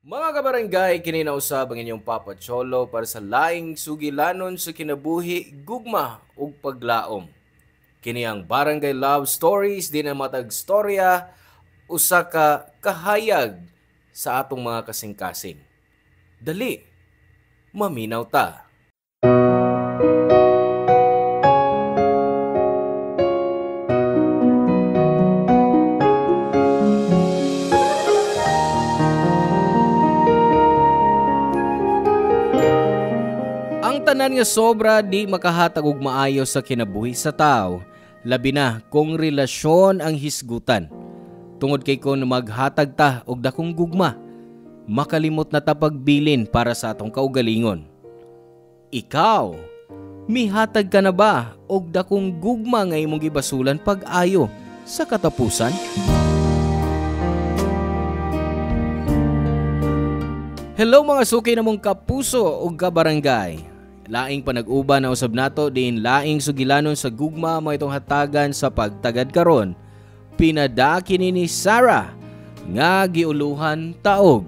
Mga kabarangay, kininausab ang inyong Papa Cholo para sa laing sugilanon sa kinabuhi, gugma ug paglaom. Kini ang Barangay Love Stories din ang matag storya usa ka kahayag sa atong mga kasing-kasing. Dali, maminaw ta. Ang tanan nga sobra di makahatag og maayo sa kinabuhi sa tao, labi na kung relasyon ang hisgutan. Tungod kay kun maghatag ta og dakong gugma, makalimot na ta pagbilin para sa atong kaugalingon. Ikaw, mihatag ka na ba og dakong gugma nga imong gibasulan pag-ayo sa katapusan? Hello mga suki namong kapuso ug kabarangay. Laing panag-uban na usab nato din laing sugilanon sa gugma mo itong hatagan sa pagtagad karon. Pinadaki ni Sarah nga giuluhan taog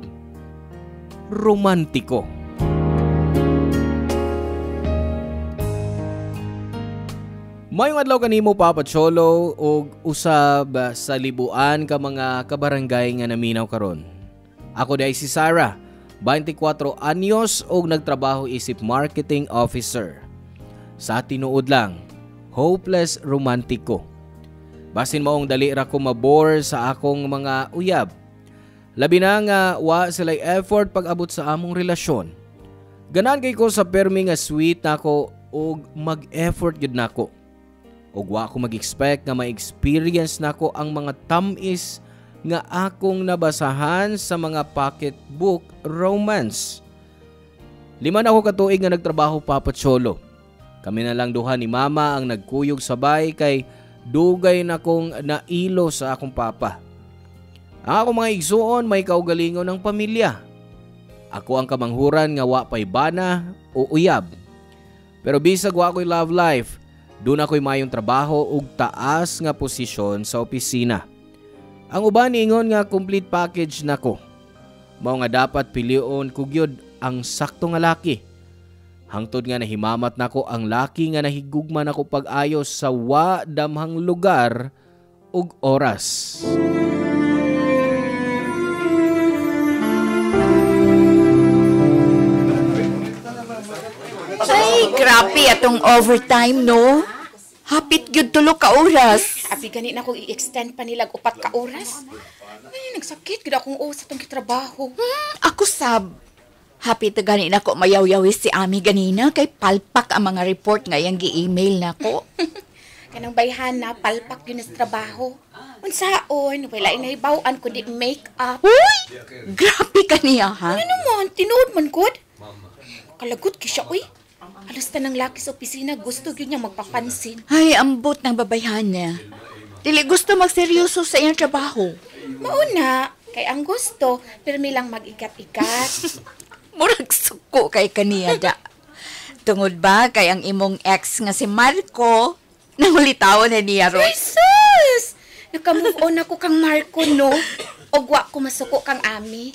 romantiko. Mayong adlaw kanimo Papa Cholo og usab sa libuan ka mga kabarangay nga naminaw karon. Ako day si Sarah, 24 anyos og nagtrabaho isip marketing officer. Sa tinuod lang, hopeless romantiko. Basin maong dali ra ko mabore sa akong mga uyab. Labi na nga wa sila'y effort pag-abot sa among relasyon. Ganan kay ko sa permi nga sweet nako og mag-effort gyud nako. Og wa ko mag-expect nga ma-experience nako ang mga tamis nga akong nabasahan sa mga pocketbook romance. 5 na ako katuig nga nagtrabaho Papa Cholo. Kami na lang duha ni Mama ang nagkuyog sabay kay dugay na kong nailo sa akong papa. Ang akong mga igsuon may kaugalingon ng pamilya. Ako ang kamanghuran nga wa pay bana o uyab. Pero bisag wa ko'y love life, doon ako'y mayong trabaho ug taas nga posisyon sa opisina. Ang uban ingon nga complete package nako. Mao nga dapat pilion ko gyud ang sakto nga laki. Hangtod nga nahimamat nako ang laki nga nahigugma nako pag-ayos sa wa damhang lugar ug oras. Ay, grabe atong overtime, no? Hapit gyud tulo ka oras. Abi gani na ko i-extend pa nilag 4 ka oras. Ay, nagsakit gid akong sa tong trabaho. Ako sab. Hapit na gani na ko mayaw-yawis si Ami ganina kay palpak ang mga report nga yang gi-email na ko. Kanang bayhan na palpak yun sa trabaho. Unsaon, wala inahibaw-an kundi make-up. Uy! Grabe ka niya, ha? Ano naman, tinuod man gud. Kalagot ki siya, uy. Alas ta ng laki sa opisina, gusto gyud niya magpapansin. Ay, ambot ng babayhan niya. Dili gusto magseryoso sa iyang trabaho. Mauna, kay ang gusto, pirmi lang mag-ikat-ikat. Murag suko kay kaniya da. Tungod ba kay ang imong ex nga si Marco, nangulitaw na niya ron? Jesus! Naka-move on ako kang Marco, no? Og wa ko masuko kang Ami.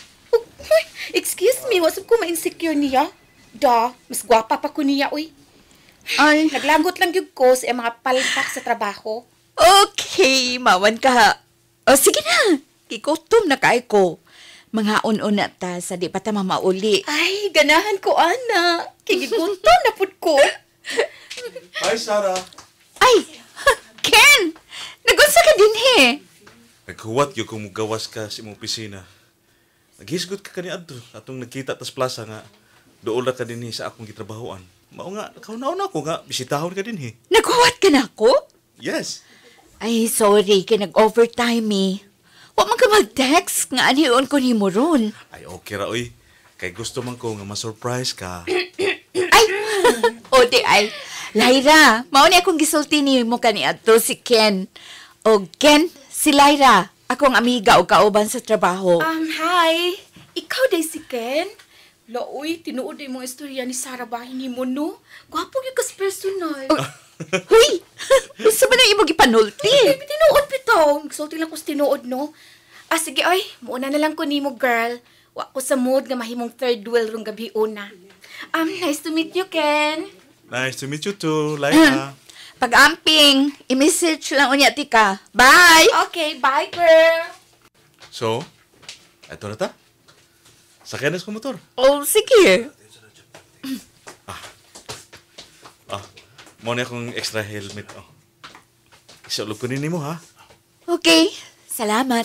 Excuse me, wasap ko ma-insecure niya. Da, mas gwapa pa ko niya, uy. Ay, Naglagot lang yung ko sa mga palpak sa trabaho. okay, mawan ka. O sige na, kikutom na kay ko. Mga un-una ta sa di pa ta mamauli. Ay, ganahan ko, ana. Kigigutom na pud ko. Hi, Sarah. Ay, Ken! Nagunsa ka din he. Naghuwat yung kung gawas ka sa imong opisina. Naghisgot ka kani adto atong nagkita tas plaza nga dool na ka dinhi sa akong gitrabahoan. Mao nga kaunaon ako nga bisitahon ka dinhi. Naghuwat ka na ako? Yes. Ay, sorry, kay nag-overtime eh. Wa man ka mag-text nga aniyon ko ni mo ron. Ay okay ra oy. Kay gusto man ko nga ma-surprise ka. Ay, o di ay. Lyra, mao ni akong gisulti ni mo kani adto si Ken. O Ken, si Lyra, akong amiga o kauban sa trabaho. Hi. Ikaw day si Ken? Laoy, tinuod ay mga istorya ni Sarah bahin ni mo, no? Gwapo yung kas personal. Huy! Gusto ba na imo gipanulti? Tinuod bitaw. Sulti lang ko sa tinuod, no? Ah, sige, ay. Muna na lang ko ni mo, girl. Wa ko sa mood nga mahimong third wheel rong gabi una. Nice to meet you, Ken. Nice to meet you too, Laila. Pag-amping, i-message lang unya tika. Bye! Okay, bye, girl. So, eto na ta. Sakyan na sa motor. Oh, sige. Mo na akong extra helmet. Oh. Isulog ko nini mo, ha? Okay, salamat.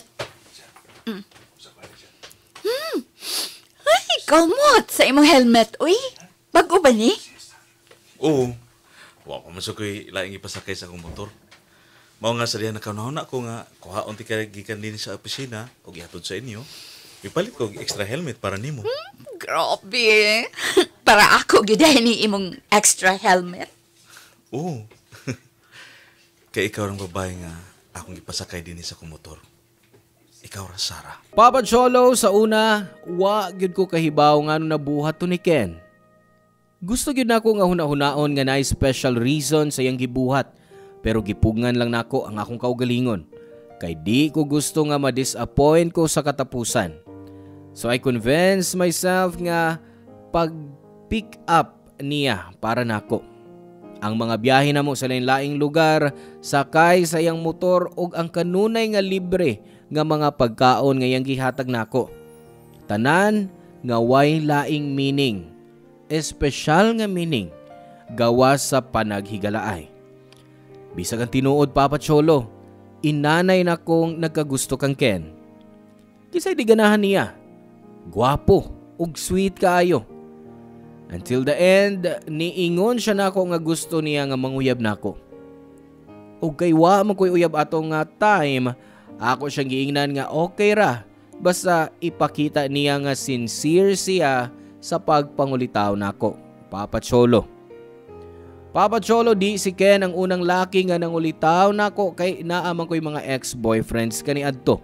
Ay, kamot sa imong helmet, uy. Bago ba ni? Oo. Wa ko masuk ko'y laing ipasakay sa akong motor. Mao nga sa diyan nakanahon ako nga kuhaon ti gikan din sa opisina o gihatod sa inyo. Ipalit ko og extra helmet para nimo. Grabe. Para ako gidahin ni imong extra helmet. Oo. Kay ikaw ang babae nga akong ipasakay din sa akong motor. Ikaw ra, Sarah. Papa Cholo, sa una, wa gyud ko kahibaw nga nabuhat to ni Ken. Gusto gyud nako nga hunahunaon nga naay special reason sa iyang gibuhat, pero gipugngan lang nako ang akong kaugalingon. Kay di ko gusto nga ma-disappoint ko sa katapusan. So I convinced myself nga pag-pick up niya para nako. Ang mga biyahe namo sa lain-laing lugar, sakay sa iyang motor ug ang kanunay nga libre nga mga pagkaon nga iyang gihatag nako. Tanan nga way laing meaning, espesyal nga meaning, gawas sa panaghigalaay. Bisag ang tinuod, Papa Cholo, inanay na kong nagkagusto kang Ken. Kisay di ganahan niya, gwapo ug sweet kaayo. Until the end, niingon siya nako nga gusto niya nga manguyab nako. Ug kay wa man koy uyab atong nga time, ako siyang giingnan nga okay ra, basta ipakita niya nga sincere siya sa pagpangulitaw nako, Papa Cholo. Papa Cholo, di si Ken ang unang laki nga nangulitaw nako kay naaman ko'y mga ex-boyfriends kaniadto.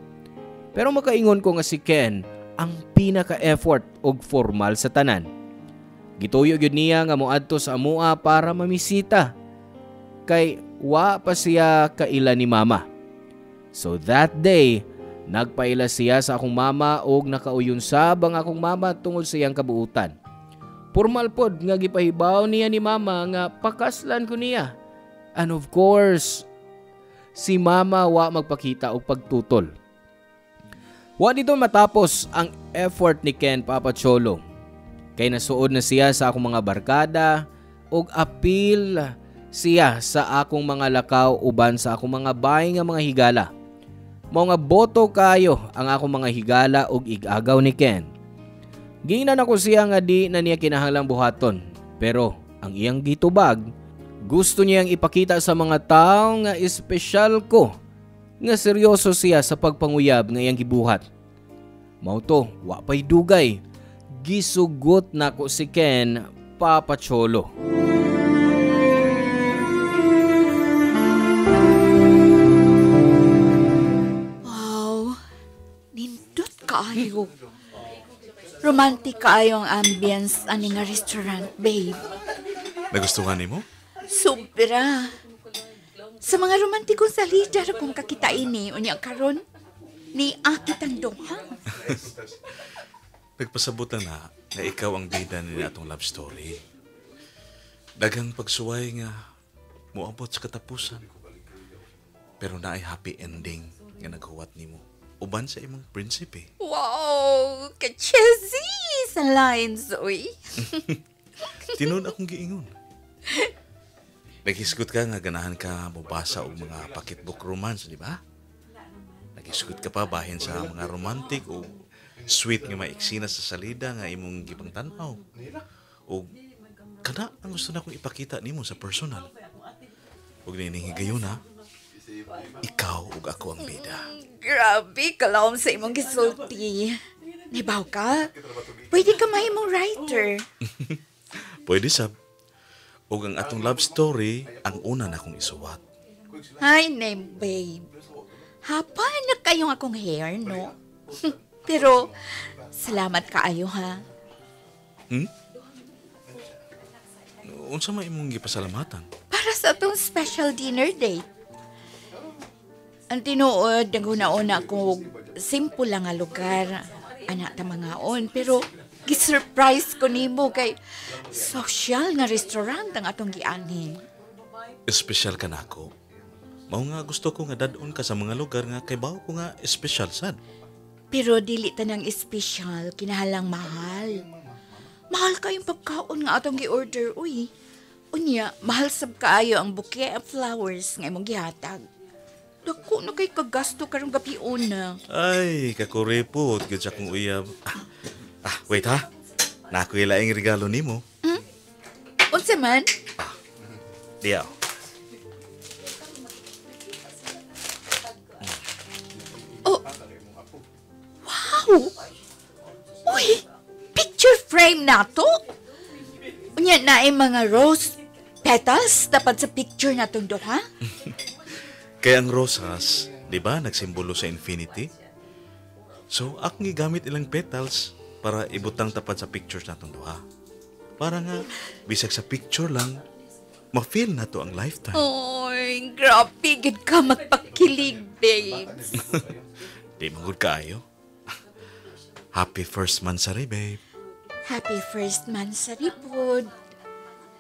Pero makaingon ko nga si Ken ang pinaka-effort og formal sa tanan. Gituyo gyud niya nga moadto sa amua para mamisita. Kay wa pa siya kaila ni mama. So that day, nagpaila siya sa akong mama og nakauyon-sab ang akong mama tungod sa iyang kabuutan. Formal pod nga gipahibaw niya ni mama nga pakaslan ko niya. And of course, si mama wa magpakita og pagtutol. Wa dito matapos ang effort ni Ken, Papa Cholo. Kay nasuod na siya sa akong mga barkada ug apil siya sa akong mga lakaw uban sa akong mga bahay nga mga higala. Mao nga boto kayo ang akong mga higala ug igagaw ni Ken. Giingnan ako siya nga di na niya kinahanglang buhaton, pero ang iyang gitubag, gusto niyang ipakita sa mga tao nga espesyal ko, nga seryoso siya sa pagpanguyab nga iyang gibuhat. Mao to, wa pay dugay. Gisugot nako si Ken, Papa Cholo. Wow, nindot kaayo. Romantic kaayo ang ambience ani nga restaurant, babe. Nagustuhan nimo? Sobra. Sa mga romantikong salida ra kung kakita ini unya karon ni akit ang duha. Nagpasabot na ikaw ang bida ni atong love story. Daghang pagsuway nga moabot sa katapusan. Pero naay happy ending nga naghuwat nimo uban sa imong prinsipe. Wow, ka-cheesy sa lines, uy. Tinud akong giingon. Naghisgot ka nga ganahan ka mabasa og mga pocketbook romance, di ba? Naghisgot ka pa bahin sa mga romantic o sweet nga maiksina sa salida nga imong gibang tanaw. O kana ang gusto na kong ipakita nimo sa personal. Ug niningigayon na, ikaw ug ako ang bida. Grabe, kalawom sa imong gisulti. Nibaw ka? Pwede ka mahimong writer. Pwede sab. Ug ang atong love story ang una na kong isuwat. Hi, name, babe. Hapa na kayong akong hair, no? Pero, salamat kaayo, ha? Unsa may imong gipasalamatan? Para sa atong special dinner date. Ang tinuod, naguna-una ko simple lang nga lugar. anak ta mangaon, pero gisurprise ko nimo kay social nga restaurant ang atong gianin. Espesyal ka na ako. Mao nga gusto ko nga dadon ka sa mga lugar nga kay bawo ko nga espesyal sad. Pero dili tanang espesyal, kinahalang mahal. Mahal kayong pagkaon nga atong gi-order, uy. Unya, mahal sab kaayo ang bouquet of flowers nga imong gihatag. Dako na kay kagasto karong gabi una. Ay, kakuripot gid sa kong uyab. Wait ha. Nakoy laing regalo nimo. Unsa man? Diyaw. Oh. Wow. Uy, picture frame na to. Unya na mga rose petals dapat sa picture na tong duha. Kaya ang rosas, di ba, nagsimbolo sa infinity? So, akong gigamit ilang petals para ibutang tapat sa pictures natong duha. Para nga, bisag sa picture lang, ma-feel na to ang lifetime. Oy, grabe, gid ka magpakilig, babes. Di magod kaayo. Happy first mansari, babe. Happy first month sa ripod.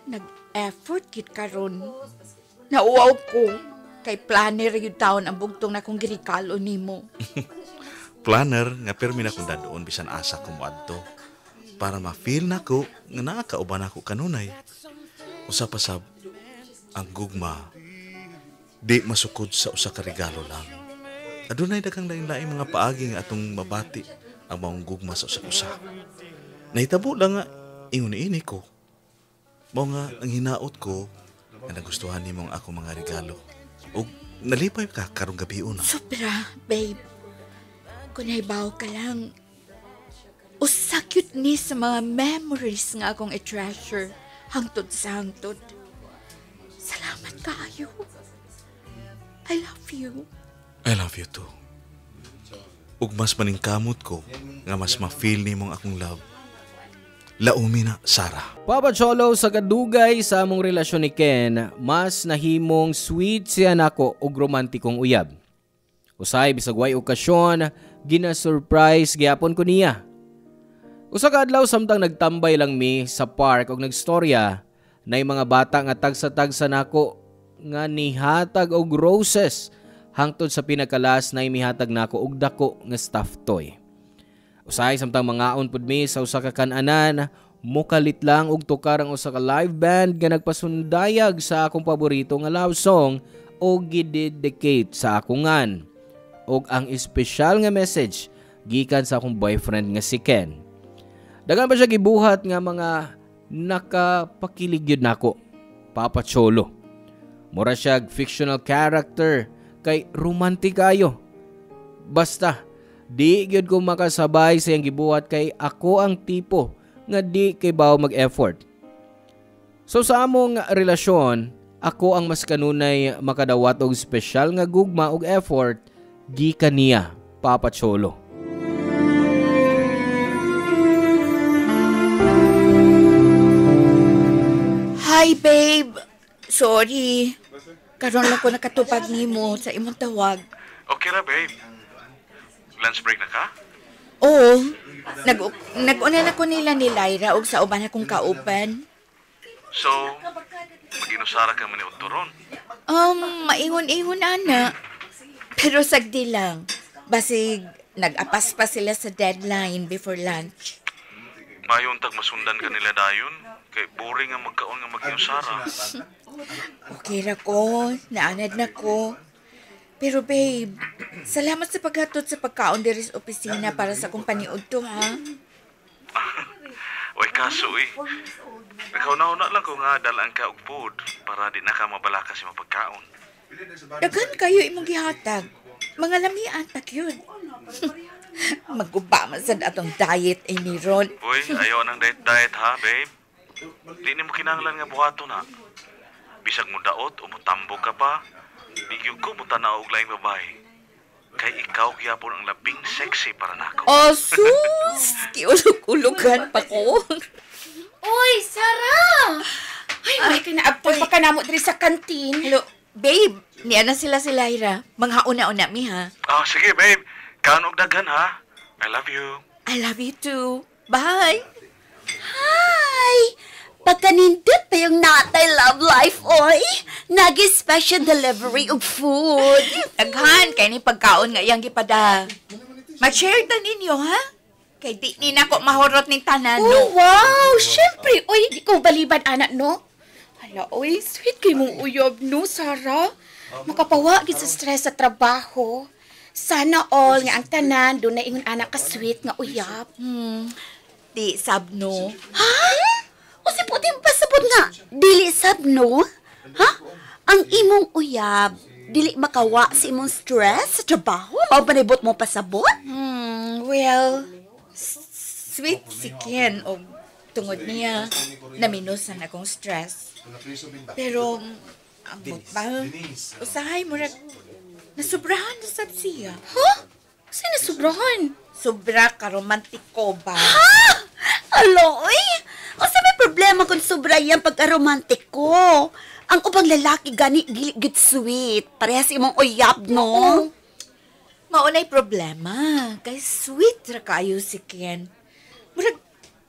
Nag-effort gid karon. Nauwaw ko. Kay planner yung taon ang bugtong na kong girikalo nimo. Planner nga permi na kong dadoon bisan asa kong adto. Para ma-feel na ko nga nakakauban ako kanunay. Usa pa sab, ang gugma, di masukod sa usa ka regalo lang. Adunay daghang lain-lain mga paagi nga atong mabati ang maong gugma sa usa-usa. Nahitabo lang nga, ingon-ini ko. Mao nga ang hinaot ko nga nagustuhan nimo ang ako mga regalo. O nalipay ka karong gabi una. Sobra, babe. Kung naibaw ka lang, usakyot ni sa mga memories nga akong i-treasure hangtod sa hangtod. Salamat kayo. I love you. I love you too. Ug mas maningkamot ko nga mas ma-feel nimong akong love. Laumi na, Sarah. Papa Cholo, sa kadugay sa among relasyon ni Ken, mas nahimong sweet siya nako og romantikong uyab. Usay bisag way okasyon, gina-surprise gyapon ko niya. Usa ka adlaw samtang nagtambay lang mi sa park og nagstorya, nay mga bata nga tagsa-tagsa nako nga nihatag og roses hangtod sa pinakalas nay mihatag nako og dako nga stuffed toy. Usay samtang mangaon pud mi sa usa ka kan-anan, mukalit lang og tukar ang usa ka live band nga nagpasundayag sa akong paborito nga love song o gidedicate sa akongan. Og ang espesyal nga message gikan sa akong boyfriend nga si Ken. Dagan pa siya gibuhat nga mga nakapakilig yun nako, Papa Cholo. Mura siya fictional character kay romantik kayo. Basta di gyud ko makasabay sa iyang gibuhat kay ako ang tipo nga di kay bawo mag-effort. So sa among relasyon, ako ang mas kanunay makadawat og espesyal nga gugma og effort gikan niya, Papa Cholo. Hi, babe. Sorry. Karon lang ko nakatupag nimo sa imong tawag. Okay na, babe. Lunch break na ka? Oo. Nag-una na ko nila ni Lyra og sa uban akong kauban. So, mag-inusara ka man ni Turon. Maingon-ingon ana. Pero sagdi lang. Basig nag-apas pa sila sa deadline before lunch. Mayon tag masundan ka nila dayon. Kay boring nga magkaon nga mag-inusara. Okay ra ko. Naanad na ko. Pero babe, salamat sa paghatod sa pagkaon diri sa opisina para sa akong paniud to, ha? Uy, kaso Ikaw na lang ko nga dalaan ka og food para di na ka mabalaka si mapagkaon. Daghan kayo imong gihatag. Mga lamian pa yun. Magguba man sad atong diet ay ni Ron. Uy, ayaw nang diet ha, babe. Di ni mo kinahanglan nga buhato na. Bisag mo daot o mo tambog ka pa, di gyud ko mo tanaw og laing babae. Kay ikaw gyapon ang labing sexy para nako. Oh, sus! Kiulog-ulogan pa ko. Oy, Sarah! Ay, may kinaabtag pa ka namo diri sa kantin. Hello, babe. Niya na sila Lyra. Mga una-una mi, ha? Sige, babe. Kaon og daghan ha. I love you. I love you too. Bye! Hi! Pagkanindot pa yung natay love life, oy. Nag-special delivery of food. Daghan, kay ni pagkaon nga iyang gipada. Mag-share ta ninyo, ha? Kay di ni nako mahurot ning tanan, Oh, no? wow! Siyempre, oy, di ko baliban, anak, no? Hala, oy, sweet kay mong uyab, no, Sarah? Makapawa gid sa stress sa trabaho. Sana all nga ang tanan, doon na ingon anak ka sweet nga uyab. Di sabno. Ha? O si puting pasabot nga, dili sabno? Ha? Ang imong uyab, dili makawa sa imong stress sa trabaho? Mao panibot mo pasabot? Well, sweet si Ken o tungod niya naminusan akong stress. Pero, ambot ba? Usahay mo rin. Nasubrahan na sab siya. Ha? Kasi nasubrahan. Sobra ka romantiko ba? Aloy! O sa may problema kung sobra yan pagka-romantic ko? Ang ubang lalaki gani dili gid sweet. Parehas imong uyab, no? Maunay problema. Kay sweet ra kaayo si Ken. Murag,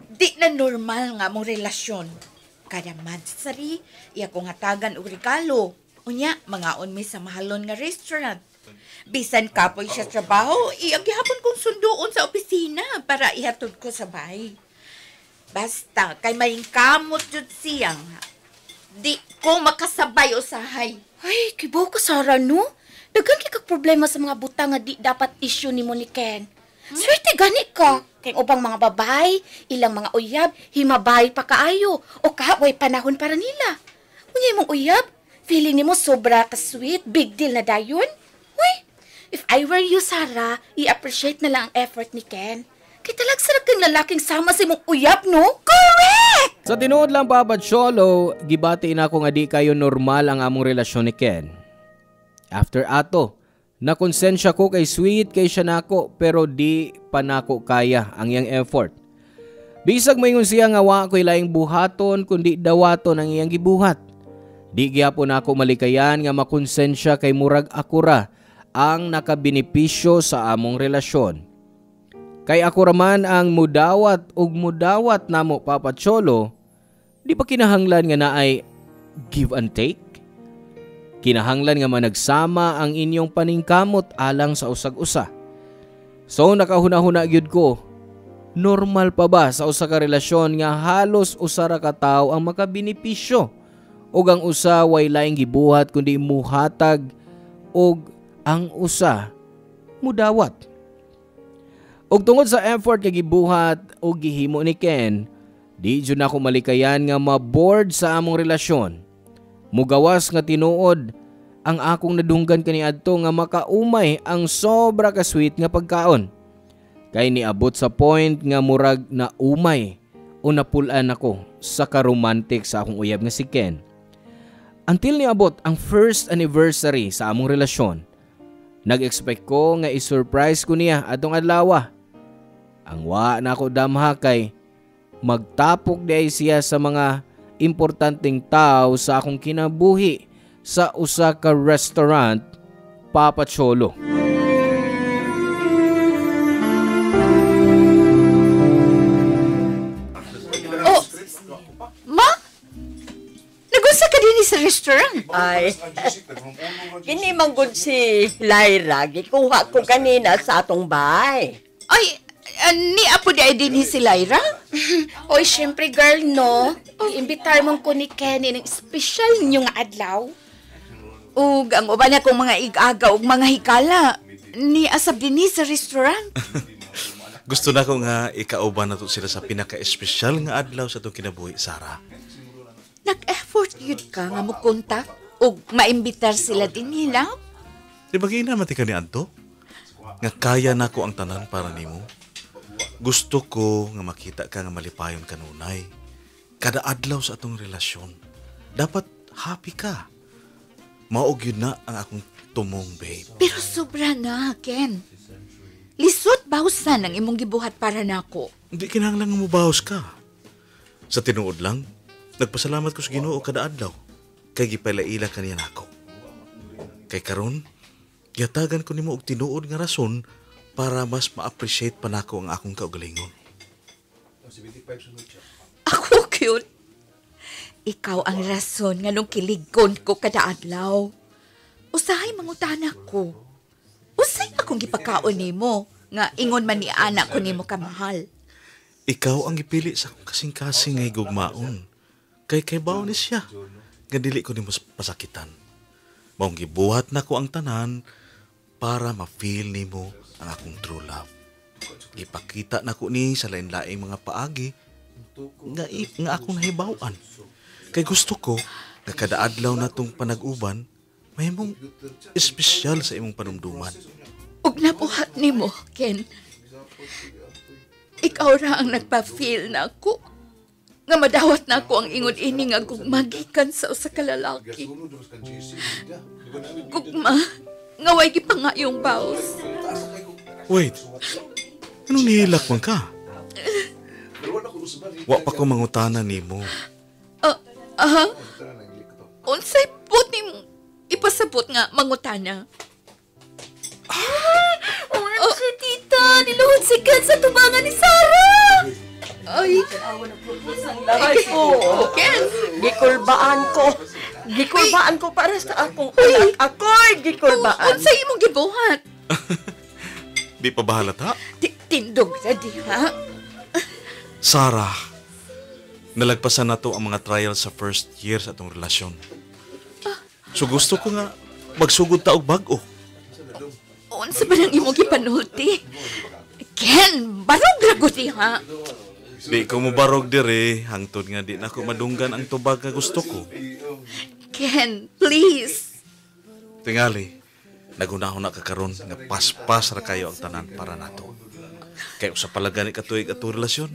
di na normal nga mong relasyon. Kada madsari, iya kong hatagan og regalo. Unya, mangaon mi sa mahalon nga restaurant. Bisan kapoy siya trabaho, gihapon kong sunduon sa opisina para ihatod ko sa bahay. Basta, kay maling kamot jud siyang. Di ko makasabay usahay. Ay, kibaw ka, Sarah, no? Daghan kay kag problema sa mga butang nga di dapat issue ni mo ni Ken. Swerte gani ka. Kay ubang mga babay, ilang mga uyab, himabay pa kaayo, o kahabay panahon para nila. Unya imong uyab, feeling nimo sobra ka sweet, big deal na dayon? Uy, if I were you, Sarah, i-appreciate na lang ang effort ni Ken. Kay talagsarag kang lalaking sama sa imong uyab, no? Correct! Sa tinuod lang Papa Cholo, gibati na ko nga di kayo normal ang among relasyon ni Ken. After ato, nakonsensya ko kay sweet kay siya nako pero di pa nako kaya ang iyang effort. Bisag mayngon siya nga wa ko'y laing buhaton kundi dawaton ang iyang gibuhat. Di gyapon ako malikayan nga makonsensya kay murag akura ang nakabenepisyo sa among relasyon. Kay ako raman ang mudawat ug mudawat namo Papa Cholo, di pa kinahanglan nga naay give and take? Kinahanglan nga managsama ang inyong paningkamot alang sa usag-usa. So nakahuna-huna gyud ko, normal pa ba sa usa ka relasyon nga halos usa ra ka tawo ang makabenepisyo ug ang usa way laing gibuhat kundi muhatag ug ang usa mudawat. Ug tungod sa effort nga gibuhat o gihimo ni Ken, di jud ako malikayan nga ma-board sa among relasyon. Mugawas nga tinuod ang akong nadunggan kaniadto nga makaumay ang sobra ka sweet nga pagkaon. Kay niabot sa point nga murag na umay o napulan ako sa karomantik sa akong uyab nga si Ken. Until niabot ang first anniversary sa among relasyon, nag-expect ko nga i-surprise ko niya atong adlaw. Ang wa na ako damha kay magtapok di siya sa mga importanteng tao sa akong kinabuhi sa usa ka restaurant, Papa Cholo. Oh, ma? Nagusa ka din sa restaurant? Ay, kini manggod si Lyra. Gikuha ko kanina sa atong bahay. Ay, ni apo di ay din si Lyra? Oy, syempre girl, no? Iimbitar mong ko ni Kenny ng special niyo nga adlaw. Ug ang uban akong mga ig-aga ug mga hikala, ni asab din sa restaurant. Gusto na ko nga ikauban na to sila sa pinaka-espesyal nga adlaw sa itong kinabuhi, Sarah. Nag-effort yun ka nga mo kontak ug maimbitar sila din nila. Di ba ginamati ka ni Anto? Nga kaya na ko ang tanan para nimo. Gusto ko nga makita ka nga malipayon kanunay. Kada adlaw sa atong relasyon, dapat happy ka. Maog yun na ang akong tumong, babe. Pero sobra na, Ken. Lisod bahusan ang imong gibuhat para nako. Hindi kinahanglan nga mubawas ka. Sa tinuod lang, nagpasalamat ko sa Ginoo kada adlaw. Kay gipailaila kaniya nako. Kay karon, yatagan ko nimo og tinuod nga rason para mas ma-appreciate pa nako ang akong kaugalingon. Ako cute. Ikaw ang rason nga nung kiligon ko kada adlaw. Usahay mangutana ko. Usay akong gipakaon nimo nga ingon man ni anak ko nimo kamahal. Ikaw ang ipili sa akong kasing-kasing nga higugmaon. Kay bawo ni siya. Nga dili ko nimo pasakitan. Maong gibuhat nako ang tanan para ma-feel nimo ang akong true love. Ipakita nako ni sa lain-laing mga paagi nga akong nahibawan. Kay gusto ko nga kada adlaw natong panag-uban mahimong espesyal sa imong panumduman. Ug nabuhat nimo, Ken. Ikaw ra ang nagpa-feel na ako. Nga madawat na ako ang ingon ini nga gugmagikan sa usa ka lalaki. Gugma, nga way gipangayong baos. Wait, anong nihilak man ka? Wa pa ko mangutana nimo. Unsay put nimo ipasabot nga mangutana? Si tita, niluhod si Ken sa tubangan ni Sarah! Ay, Ken, gikulbaan ko para sa akong anak. Ako'y gikulbaan. unsay imong gibuhat? Di pa bahalata? Tindog ra diha. Sarah, nalagpasan na to ang mga trials sa first year sa atong relasyon. So gusto ko nga magsugod ta og bag-o. Unsa ba nang imong gipanulti? Ken, barog ra gud diha. Di ko mo barog dire, hangtod nga di na ko madunggan ang tubag nga gusto ko. Ken, please. Tingali, nagunahon na kakaron nga paspas ra kayo ang tanan para nato. Kay usa pala gani katuig ato relasyon.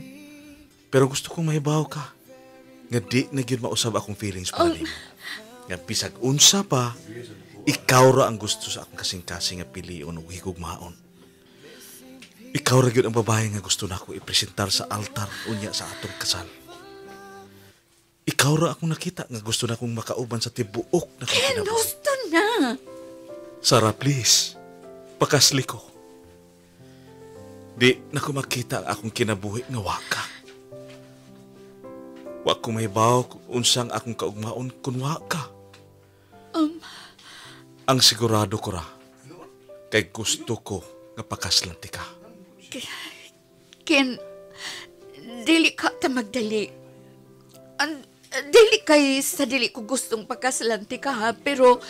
Pero gusto kong mahibaw ka. Nga di na gyud mausab akong feelings para nimo. Nga bisag unsa pa, ikaw ra ang gusto sa akong kasing-kasing nga pilion ug higugmaon. Ikaw ra gyud ang babae nga gusto nako ipresentar sa altar unya sa atong kasal. Ikaw ra akong nakita nga gusto nakong makauban sa tibuok na Ken, kinabuhi. gusto na. Sarah, please. Pakasli ko. Di na ko makita ang akong kinabuhi nga waka. Wa ko mahibaw kung unsang akong kaugmaon kun waka. Ang sigurado ko ra, kay gusto ko nga pakaslanti ka. Ken, dili ka ta magdali. Dili kay sa dili ko gustong pagkasalanti ka ha, pero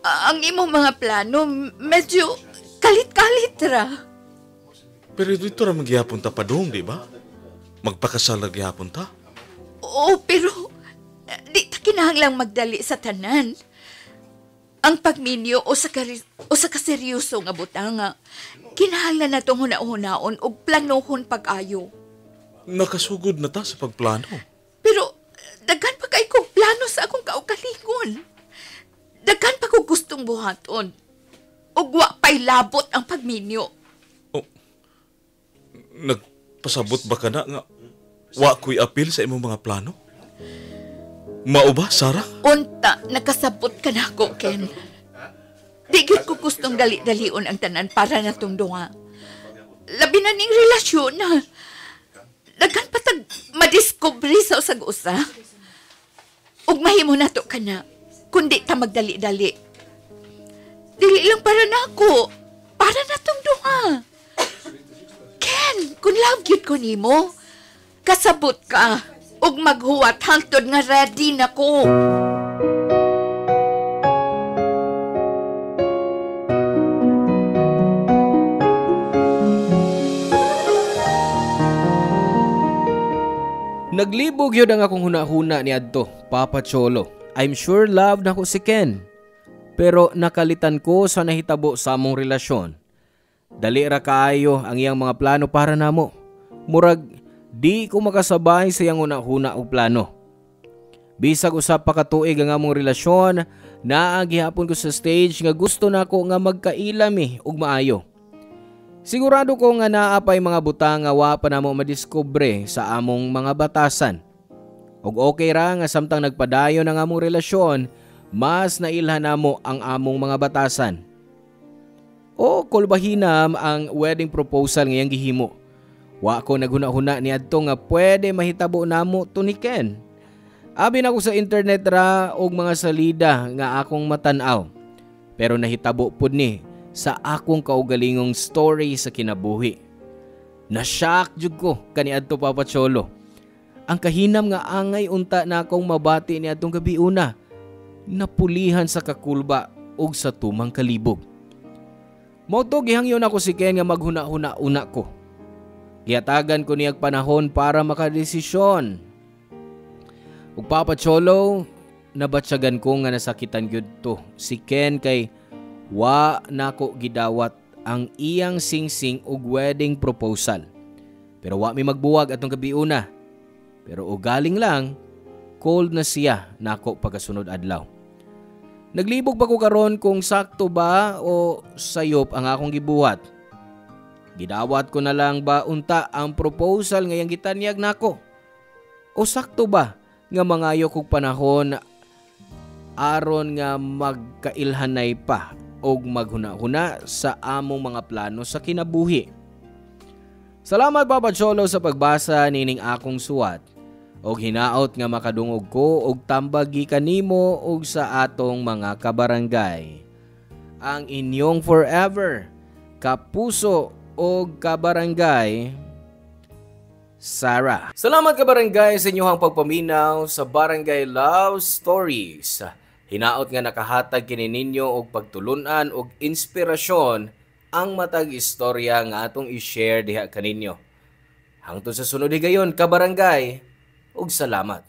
ang imong mga plano medyo kalit-kalit ra. Pero dito ra magyapon ta padung, di ba? Magpakasal ra gyapon ta. Oo, pero di ta kinahanglang magdali sa tanan. Ang pagminyo o sa kaseryoso nga butanga, kinahanglan na itong huna-hunaon o planohon pag-ayo. Nakasugod na ta sa pagplano. Pero daghan pa kay kong plano sa akong kaugalingon. Daghan pa ko gustong buhaton. Ug wa pa'y labot ang pagminyo. Oh, nagpasabot ba ka na nga wa ko'y apil sa imong mga plano? Mao ba, Sarah? Unta, nakasabot ka na ako, Ken. Di gyud ko gustong dali-dalion ang tanan para na tong duha. Labi na ning relasyon na. Daghan patag madiscovery sa usag-usa. Ug mahimo na to ka na, kundi ta magdali-dali. Dili lang para na ako, para na tong duha. Ken, kung love gyud ko nimo, kasabot ka, ug maghuwat hangtod nga ready na ko. Naglibog yun ang akong huna-huna ni Adto, Papa Cholo. I'm sure love na ko si Ken. Pero nakalitan ko sa nahitabo sa among relasyon. Dali ra kaayo ang iyang mga plano para namo. Murag, di ko makasabay sa iyang huna-huna o plano. Bisag usap pa katuig ang among relasyon, naagihapon ko sa stage nga gusto nako nga magkailami ug maayo. Sigurado ko nga naapay mga butang nga wa pa namo madiskubre sa among mga batasan. Ug okay ra nga samtang nagpadayon ang among relasyon, mas nailhan namo ang among mga batasan. o kulbahinam ang wedding proposal ngayang gihimo. Wa ko naghuna-huna ni adto nga pwede mahitabo namo to ni Ken. Abi na ko sa internet ra og mga salida nga akong matan-aw. Pero nahitabo pud ni sa akong kaugalingong story sa kinabuhi. Na-shock jud ko kaniadto Papa Cholo. Ang kahinam nga angay unta na akong mabati ni adtong gabi una. Napulihan sa kakulba ug sa tumang kalibog. Mao to gihangyon ako si Ken nga maghuna-huna-una ko. Giatagan ko niyag panahon para makadesisyon. Ug Papa Cholo, nabatyagan ko nga nasakitan gyud to si Ken kay wa nako gidawat ang iyang singsing ug wedding proposal. Pero wa mi magbuwag atong gabi una. Pero ugaling lang, cold na siya nako pagkasunod adlaw. Naglibog pa ko karon kung sakto ba o sayop ang akong gibuhat. Gidawat ko na lang ba unta ang proposal ngayang gitanyag nako? O sakto ba nga mangayo kog panahon aron nga magkailhanay pa og maghuna-huna sa among mga plano sa kinabuhi? Salamat Papa Cholo sa pagbasa nining akong suwat og hinaot nga makadungog ko og tambag gikan nimo og sa atong mga kabarangay. Ang inyong forever kapuso og kabarangay, Sarah. Salamat kabarangay sa inyong pagpaminaw sa Barangay Love Stories. Hinaot nga nakahatag kini ninyo og pagtulunan og inspirasyon ang matag istorya nga atong i-share diha kaninyo. Hangtod sa sunod higayon kabarangay, ug salamat.